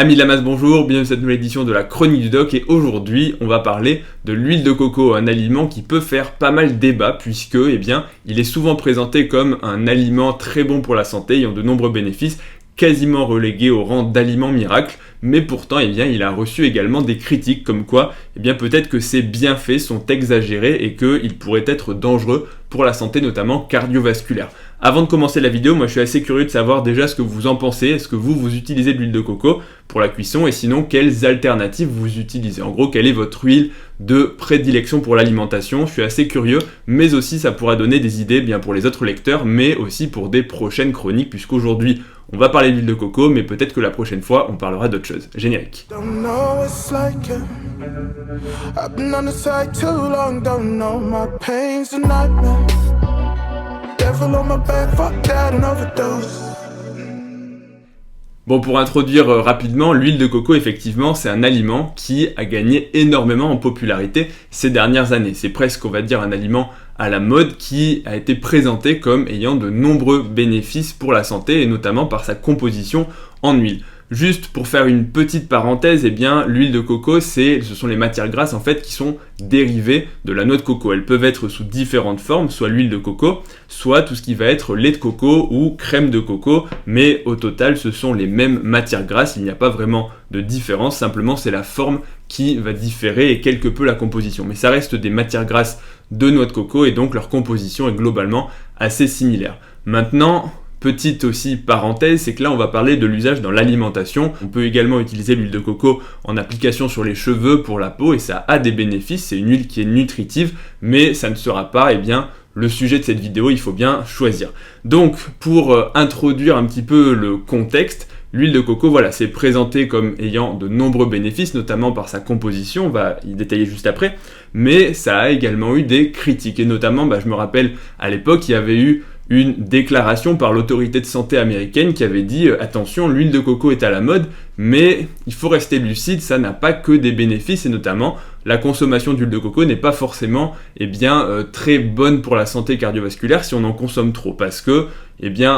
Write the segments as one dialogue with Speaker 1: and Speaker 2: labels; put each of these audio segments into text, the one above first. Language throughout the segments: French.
Speaker 1: Amis de la masse, bonjour, bienvenue dans cette nouvelle édition de la Chronique du Doc et aujourd'hui on va parler de l'huile de coco, un aliment qui peut faire pas mal débat puisque il est souvent présenté comme un aliment très bon pour la santé ayant de nombreux bénéfices, quasiment relégué au rang d'aliment miracle, mais pourtant il a reçu également des critiques comme quoi peut-être que ses bienfaits sont exagérés et qu'il pourrait être dangereux pour la santé notamment cardiovasculaire. Avant de commencer la vidéo, moi je suis assez curieux de savoir déjà ce que vous en pensez. Est-ce que vous utilisez de l'huile de coco pour la cuisson et sinon quelles alternatives vous utilisez? En gros, quelle est votre huile de prédilection pour l'alimentation? Je suis assez curieux, mais aussi ça pourra donner des idées pour les autres lecteurs, mais aussi pour des prochaines chroniques, puisqu'aujourd'hui on va parler d'huile de coco, mais peut-être que la prochaine fois on parlera d'autre chose. Générique. Bon, pour introduire rapidement, l'huile de coco, effectivement, c'est un aliment qui a gagné énormément en popularité ces dernières années. C'est presque, on va dire, un aliment à la mode qui a été présenté comme ayant de nombreux bénéfices pour la santé et notamment par sa composition en huile. Juste pour faire une petite parenthèse, l'huile de coco, ce sont les matières grasses en fait qui sont dérivées de la noix de coco. Elles peuvent être sous différentes formes, soit l'huile de coco, soit tout ce qui va être lait de coco ou crème de coco, mais au total ce sont les mêmes matières grasses, il n'y a pas vraiment de différence, simplement c'est la forme qui va différer et quelque peu la composition. Mais ça reste des matières grasses de noix de coco et donc leur composition est globalement assez similaire. Maintenant, petite aussi parenthèse, c'est que là on va parler de l'usage dans l'alimentation. On peut également utiliser l'huile de coco en application sur les cheveux pour la peau et ça a des bénéfices, c'est une huile qui est nutritive, mais ça ne sera pas le sujet de cette vidéo, il faut bien choisir. Donc pour introduire un petit peu le contexte, l'huile de coco, c'est présenté comme ayant de nombreux bénéfices, notamment par sa composition, on va y détailler juste après, mais ça a également eu des critiques, et notamment, je me rappelle, à l'époque, il y avait eu une déclaration par l'autorité de santé américaine qui avait dit « Attention, l'huile de coco est à la mode, mais il faut rester lucide, ça n'a pas que des bénéfices, et notamment, la consommation d'huile de coco n'est pas forcément très bonne pour la santé cardiovasculaire si on en consomme trop, parce que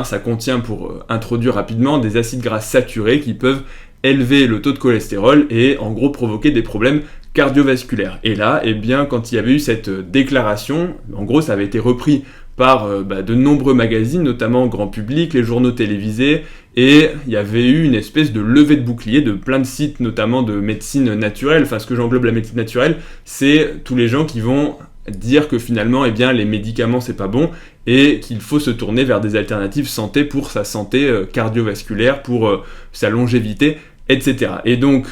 Speaker 1: ça contient, pour introduire rapidement, des acides gras saturés qui peuvent élever le taux de cholestérol et en gros provoquer des problèmes cardiovasculaires. Et là, quand il y avait eu cette déclaration, en gros ça avait été repris par de nombreux magazines, notamment grand public, les journaux télévisés, et il y avait eu une espèce de levée de bouclier de plein de sites, notamment de médecine naturelle. Enfin, ce que j'englobe la médecine naturelle, c'est tous les gens qui vont dire que finalement, les médicaments c'est pas bon et qu'il faut se tourner vers des alternatives santé pour sa santé cardiovasculaire, pour sa longévité, etc. Et donc,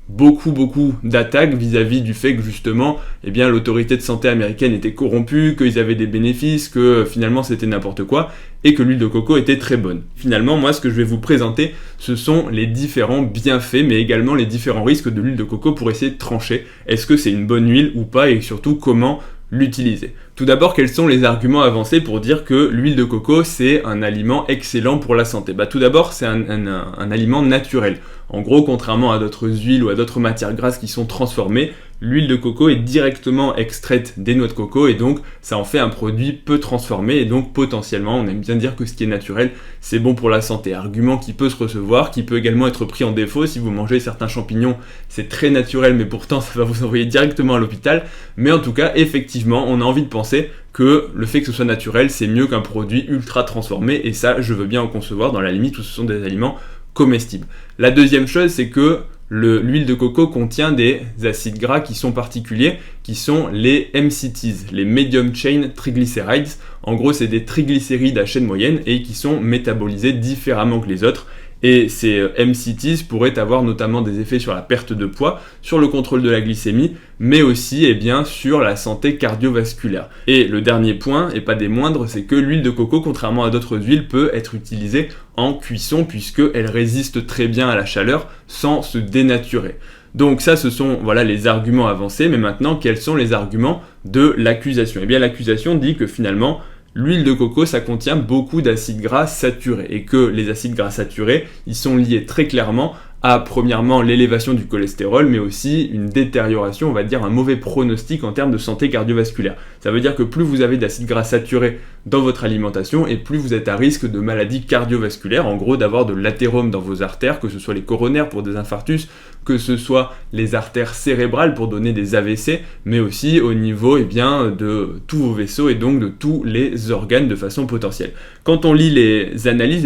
Speaker 1: beaucoup d'attaques vis-à-vis du fait que justement l'autorité de santé américaine était corrompue, qu'ils avaient des bénéfices, que finalement c'était n'importe quoi et que l'huile de coco était très bonne. Finalement, moi ce que je vais vous présenter, ce sont les différents bienfaits mais également les différents risques de l'huile de coco pour essayer de trancher est-ce que c'est une bonne huile ou pas et surtout comment l'utiliser. Tout d'abord, quels sont les arguments avancés pour dire que l'huile de coco c'est un aliment excellent pour la santé? Tout d'abord, c'est un aliment naturel. En gros, contrairement à d'autres huiles ou à d'autres matières grasses qui sont transformées, l'huile de coco est directement extraite des noix de coco et donc ça en fait un produit peu transformé et donc potentiellement on aime bien dire que ce qui est naturel c'est bon pour la santé. Argument qui peut se recevoir, qui peut également être pris en défaut si vous mangez certains champignons, c'est très naturel mais pourtant ça va vous envoyer directement à l'hôpital. Mais en tout cas, effectivement, on a envie de penser que le fait que ce soit naturel c'est mieux qu'un produit ultra transformé et ça je veux bien en concevoir dans la limite où ce sont des aliments comestibles. La deuxième chose c'est que l'huile de coco contient des acides gras qui sont particuliers, qui sont les MCTs, les Medium Chain Triglycerides. En gros, c'est des triglycérides à chaîne moyenne et qui sont métabolisés différemment que les autres. Et ces MCTs pourraient avoir notamment des effets sur la perte de poids, sur le contrôle de la glycémie, mais aussi sur la santé cardiovasculaire. Et le dernier point, et pas des moindres, c'est que l'huile de coco, contrairement à d'autres huiles, peut être utilisée en cuisson puisqu'elle résiste très bien à la chaleur sans se dénaturer. Donc ça, ce sont les arguments avancés, mais maintenant, quels sont les arguments de l'accusation? L'accusation dit que finalement, l'huile de coco, ça contient beaucoup d'acides gras saturés et que les acides gras saturés, ils sont liés très clairement à premièrement l'élévation du cholestérol, mais aussi une détérioration, on va dire un mauvais pronostic en termes de santé cardiovasculaire. Ça veut dire que plus vous avez d'acides gras saturés dans votre alimentation, et plus vous êtes à risque de maladies cardiovasculaires, en gros d'avoir de l'athérome dans vos artères, que ce soit les coronaires pour des infarctus, que ce soit les artères cérébrales pour donner des AVC, mais aussi au niveau de tous vos vaisseaux et donc de tous les organes de façon potentielle. Quand on lit les analyses,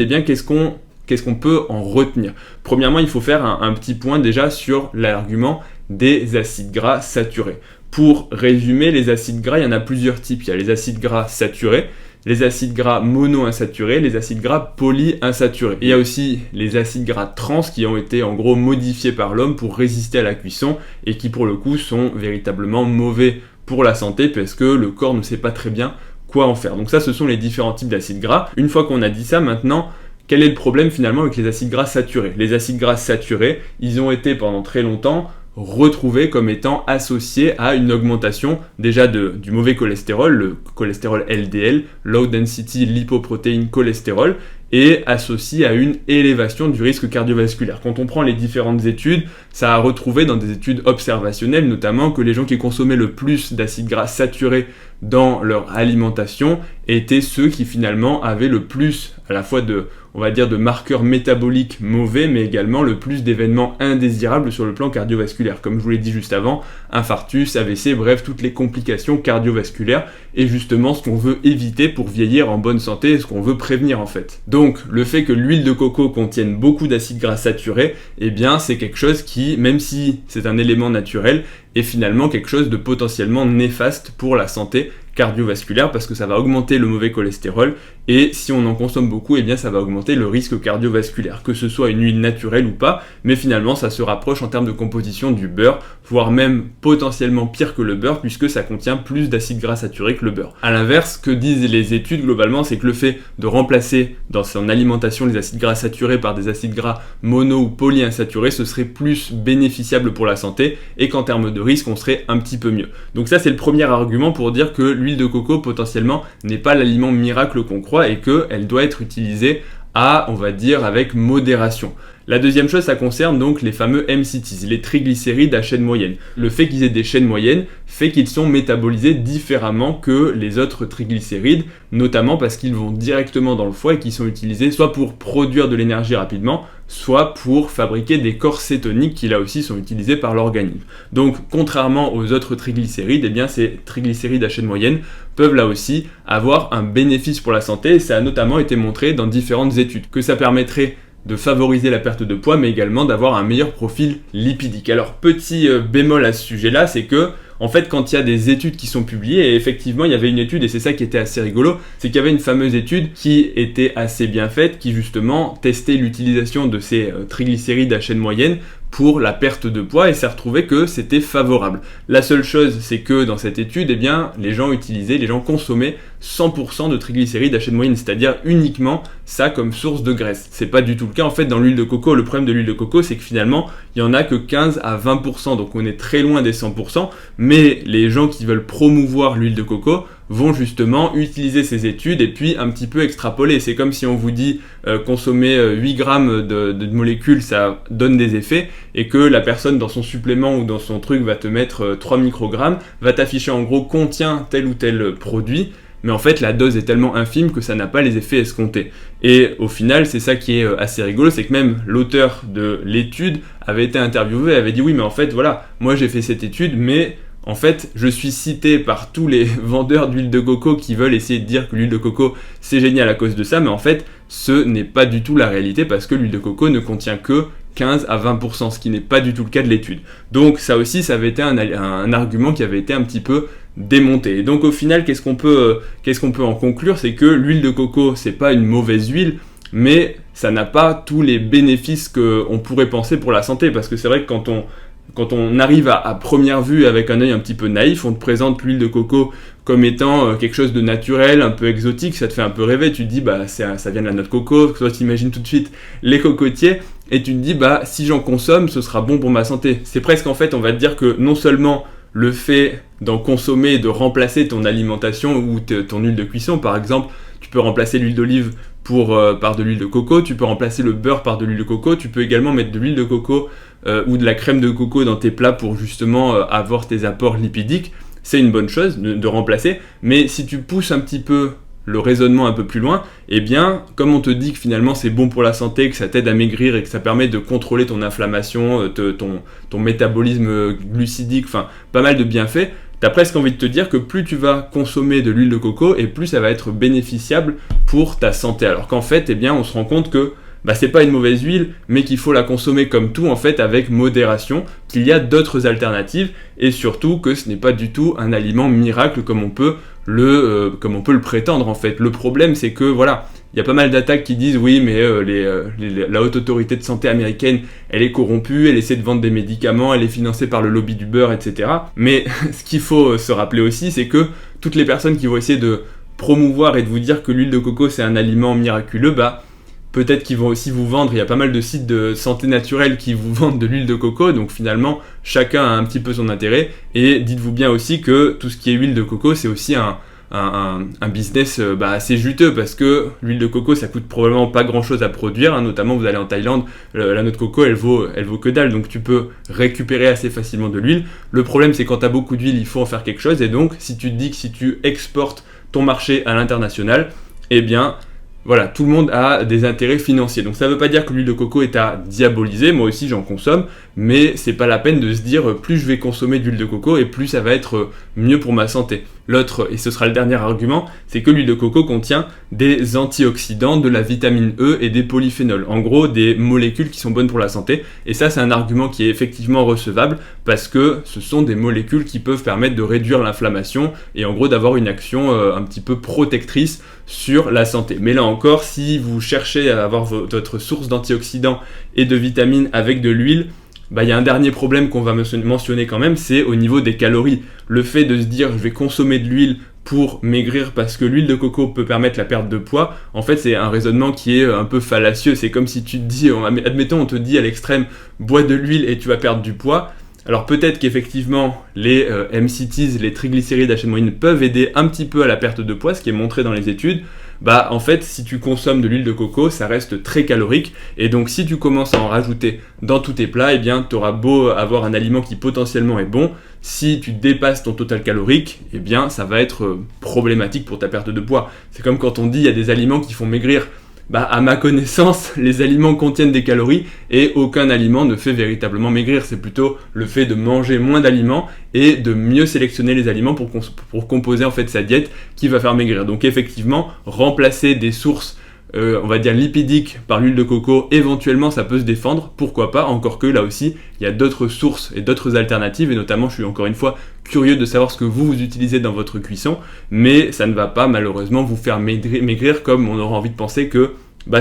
Speaker 1: qu'est-ce qu'on peut en retenir? Premièrement, il faut faire un petit point déjà sur l'argument des acides gras saturés. Pour résumer, les acides gras, il y en a plusieurs types. Il y a les acides gras saturés, les acides gras monoinsaturés, les acides gras polyinsaturés. Il y a aussi les acides gras trans qui ont été en gros modifiés par l'homme pour résister à la cuisson et qui pour le coup sont véritablement mauvais pour la santé parce que le corps ne sait pas très bien quoi en faire. Donc ça, ce sont les différents types d'acides gras. Une fois qu'on a dit ça, maintenant, quel est le problème finalement avec les acides gras saturés? Les acides gras saturés, ils ont été pendant très longtemps retrouvés comme étant associés à une augmentation déjà du mauvais cholestérol, le cholestérol LDL, Low Density Lipoprotein Cholesterol, et associé à une élévation du risque cardiovasculaire. Quand on prend les différentes études, ça a retrouvé dans des études observationnelles notamment que les gens qui consommaient le plus d'acides gras saturés dans leur alimentation étaient ceux qui finalement avaient le plus à la fois de marqueurs métaboliques mauvais, mais également le plus d'événements indésirables sur le plan cardiovasculaire. Comme je vous l'ai dit juste avant, infarctus, AVC, bref, toutes les complications cardiovasculaires, et justement ce qu'on veut éviter pour vieillir en bonne santé, et ce qu'on veut prévenir en fait. Donc, le fait que l'huile de coco contienne beaucoup d'acides gras saturés, c'est quelque chose qui, même si c'est un élément naturel, est finalement quelque chose de potentiellement néfaste pour la santé cardiovasculaire parce que ça va augmenter le mauvais cholestérol et si on en consomme beaucoup, ça va augmenter le risque cardiovasculaire, que ce soit une huile naturelle ou pas, mais finalement ça se rapproche en termes de composition du beurre, voire même potentiellement pire que le beurre puisque ça contient plus d'acides gras saturés que le beurre. A l'inverse, ce que disent les études globalement, c'est que le fait de remplacer dans son alimentation les acides gras saturés par des acides gras mono ou polyinsaturés, ce serait plus bénéficiable pour la santé et qu'en termes de risque, on serait un petit peu mieux. Donc ça, c'est le premier argument pour dire que l'huile de coco, potentiellement, n'est pas l'aliment miracle qu'on croit et qu'elle doit être utilisée avec modération. La deuxième chose, ça concerne donc les fameux MCTs, les triglycérides à chaîne moyenne. Le fait qu'ils aient des chaînes moyennes fait qu'ils sont métabolisés différemment que les autres triglycérides, notamment parce qu'ils vont directement dans le foie et qu'ils sont utilisés soit pour produire de l'énergie rapidement, soit pour fabriquer des corps cétoniques qui là aussi sont utilisés par l'organisme. Donc contrairement aux autres triglycérides, ces triglycérides à chaîne moyenne peuvent là aussi avoir un bénéfice pour la santé et ça a notamment été montré dans différentes études, que ça permettrait de favoriser la perte de poids, mais également d'avoir un meilleur profil lipidique. Alors, petit bémol à ce sujet-là, c'est que, en fait, quand il y a des études qui sont publiées, et effectivement, il y avait une étude, et c'est ça qui était assez rigolo, c'est qu'il y avait une fameuse étude qui était assez bien faite, qui justement testait l'utilisation de ces triglycérides à chaîne moyenne pour la perte de poids, et ça retrouvait que c'était favorable. La seule chose, c'est que dans cette étude, les gens consommaient 100% de triglycérides à chaîne moyenne, c'est-à-dire uniquement ça comme source de graisse. C'est pas du tout le cas en fait dans l'huile de coco. Le problème de l'huile de coco, c'est que finalement, il y en a que 15 à 20%, donc on est très loin des 100%, mais les gens qui veulent promouvoir l'huile de coco vont justement utiliser ces études et puis un petit peu extrapoler. C'est comme si on vous dit consommer 8 grammes de molécules, ça donne des effets, et que la personne dans son supplément ou dans son truc va te mettre 3 microgrammes, va t'afficher en gros contient tel ou tel produit, mais en fait la dose est tellement infime que ça n'a pas les effets escomptés. Et au final, c'est ça qui est assez rigolo, c'est que même l'auteur de l'étude avait été interviewé, avait dit oui mais en fait voilà, moi j'ai fait cette étude, mais en fait, je suis cité par tous les vendeurs d'huile de coco qui veulent essayer de dire que l'huile de coco c'est génial à cause de ça, mais en fait, ce n'est pas du tout la réalité parce que l'huile de coco ne contient que 15 à 20%, ce qui n'est pas du tout le cas de l'étude. Donc ça aussi, ça avait été un argument qui avait été un petit peu démonté. Et donc au final, qu'est-ce qu'on peut en conclure? C'est que l'huile de coco, c'est pas une mauvaise huile, mais ça n'a pas tous les bénéfices qu'on pourrait penser pour la santé, parce que c'est vrai que quand on arrive à première vue avec un œil un petit peu naïf, on te présente l'huile de coco comme étant quelque chose de naturel, un peu exotique, ça te fait un peu rêver, tu te dis ça vient de la noix de coco, toi tu imagines tout de suite les cocotiers, et tu te dis si j'en consomme, ce sera bon pour ma santé. C'est presque en fait, on va te dire que non seulement le fait d'en consommer et de remplacer ton alimentation ou ton huile de cuisson, par exemple, tu peux remplacer l'huile d'olive par de l'huile de coco, tu peux remplacer le beurre par de l'huile de coco, tu peux également mettre de l'huile de coco ou de la crème de coco dans tes plats pour justement avoir tes apports lipidiques. C'est une bonne chose de remplacer, mais si tu pousses un petit peu le raisonnement un peu plus loin, eh bien, comme on te dit que finalement c'est bon pour la santé, que ça t'aide à maigrir et que ça permet de contrôler ton inflammation, ton métabolisme glucidique, enfin pas mal de bienfaits, t'as presque envie de te dire que plus tu vas consommer de l'huile de coco et plus ça va être bénéficiable pour ta santé. Alors qu'en fait, eh bien, on se rend compte que c'est pas une mauvaise huile, mais qu'il faut la consommer comme tout en fait avec modération, qu'il y a d'autres alternatives et surtout que ce n'est pas du tout un aliment miracle comme on peut le prétendre en fait. Le problème c'est que voilà, il y a pas mal d'attaques qui disent oui mais la haute autorité de santé américaine elle est corrompue, elle essaie de vendre des médicaments, elle est financée par le lobby du beurre, etc. Mais ce qu'il faut se rappeler aussi c'est que toutes les personnes qui vont essayer de promouvoir et de vous dire que l'huile de coco c'est un aliment miraculeux, peut-être qu'ils vont aussi vous vendre, il y a pas mal de sites de santé naturelle qui vous vendent de l'huile de coco, donc finalement chacun a un petit peu son intérêt, et dites-vous bien aussi que tout ce qui est huile de coco c'est aussi un business assez juteux, parce que l'huile de coco ça coûte probablement pas grand chose à produire, notamment vous allez en Thaïlande, la noix de coco elle vaut que dalle, donc tu peux récupérer assez facilement de l'huile. Le problème c'est quand tu as beaucoup d'huile il faut en faire quelque chose, et donc si tu te dis que si tu exportes ton marché à l'international, eh bien voilà, tout le monde a des intérêts financiers. Donc ça ne veut pas dire que l'huile de coco est à diaboliser, moi aussi j'en consomme, mais c'est pas la peine de se dire plus je vais consommer d'huile de coco et plus ça va être mieux pour ma santé. L'autre, et ce sera le dernier argument, c'est que l'huile de coco contient des antioxydants, de la vitamine E et des polyphénols. En gros, des molécules qui sont bonnes pour la santé. Et ça, c'est un argument qui est effectivement recevable parce que ce sont des molécules qui peuvent permettre de réduire l'inflammation et en gros d'avoir une action un petit peu protectrice sur la santé. Mais là encore, si vous cherchez à avoir votre source d'antioxydants et de vitamines avec de l'huile, il y a un dernier problème qu'on va mentionner quand même, c'est au niveau des calories. Le fait de se dire je vais consommer de l'huile pour maigrir parce que l'huile de coco peut permettre la perte de poids, en fait c'est un raisonnement qui est un peu fallacieux. C'est comme si tu te dis, admettons on te dit à l'extrême bois de l'huile et tu vas perdre du poids. Alors peut-être qu'effectivement les MCTs, les triglycérides à chaîne moyenne peuvent aider un petit peu à la perte de poids, ce qui est montré dans les études. En fait si tu consommes de l'huile de coco ça reste très calorique, et donc si tu commences à en rajouter dans tous tes plats, eh bien tu auras beau avoir un aliment qui potentiellement est bon, si tu dépasses ton total calorique, eh bien ça va être problématique pour ta perte de poids. C'est comme quand on dit il y a des aliments qui font maigrir. À ma connaissance, les aliments contiennent des calories et aucun aliment ne fait véritablement maigrir. C'est plutôt le fait de manger moins d'aliments et de mieux sélectionner les aliments pour composer en fait sa diète qui va faire maigrir. Donc effectivement, remplacer des sources on va dire lipidiques par l'huile de coco, éventuellement ça peut se défendre, pourquoi pas, encore que là aussi il y a d'autres sources et d'autres alternatives, et notamment je suis encore une fois curieux de savoir ce que vous utilisez dans votre cuisson, mais ça ne va pas malheureusement vous faire maigrir comme on aura envie de penser que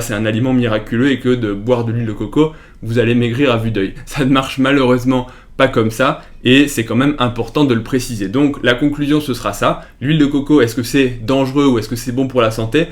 Speaker 1: c'est un aliment miraculeux et que de boire de l'huile de coco vous allez maigrir à vue d'œil. Ça ne marche malheureusement pas comme ça, et c'est quand même important de le préciser. Donc la conclusion ce sera ça, l'huile de coco, est-ce que c'est dangereux ou est-ce que c'est bon pour la santé?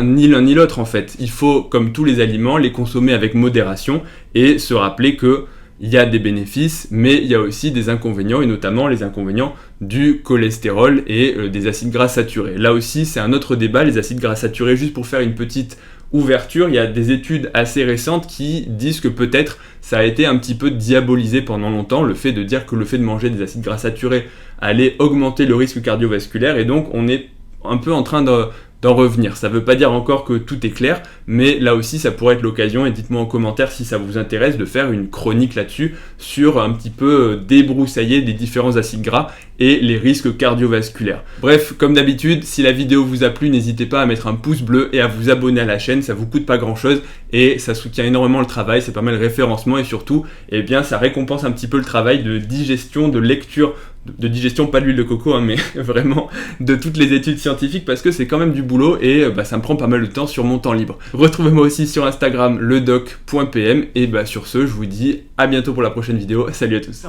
Speaker 1: Ni l'un ni l'autre en fait. Il faut, comme tous les aliments, les consommer avec modération et se rappeler que il y a des bénéfices, mais il y a aussi des inconvénients, et notamment les inconvénients du cholestérol et des acides gras saturés. Là aussi, c'est un autre débat, les acides gras saturés, juste pour faire une petite ouverture, il y a des études assez récentes qui disent que peut-être ça a été un petit peu diabolisé pendant longtemps, le fait de dire que le fait de manger des acides gras saturés allait augmenter le risque cardiovasculaire, et donc on est un peu en train d'en revenir. Ça ne veut pas dire encore que tout est clair, mais là aussi ça pourrait être l'occasion, et dites-moi en commentaire si ça vous intéresse de faire une chronique là-dessus, sur un petit peu débroussailler des différents acides gras et les risques cardiovasculaires. Bref, comme d'habitude, si la vidéo vous a plu, n'hésitez pas à mettre un pouce bleu et à vous abonner à la chaîne, ça vous coûte pas grand chose et ça soutient énormément le travail, ça permet le référencement et surtout, ça récompense un petit peu le travail de digestion, de lecture, de digestion, pas de l'huile de coco, mais vraiment de toutes les études scientifiques, parce que c'est quand même du boulot et ça me prend pas mal de temps sur mon temps libre. Retrouvez-moi aussi sur Instagram, ledoc.pm, et sur ce, je vous dis à bientôt pour la prochaine vidéo. Salut à tous.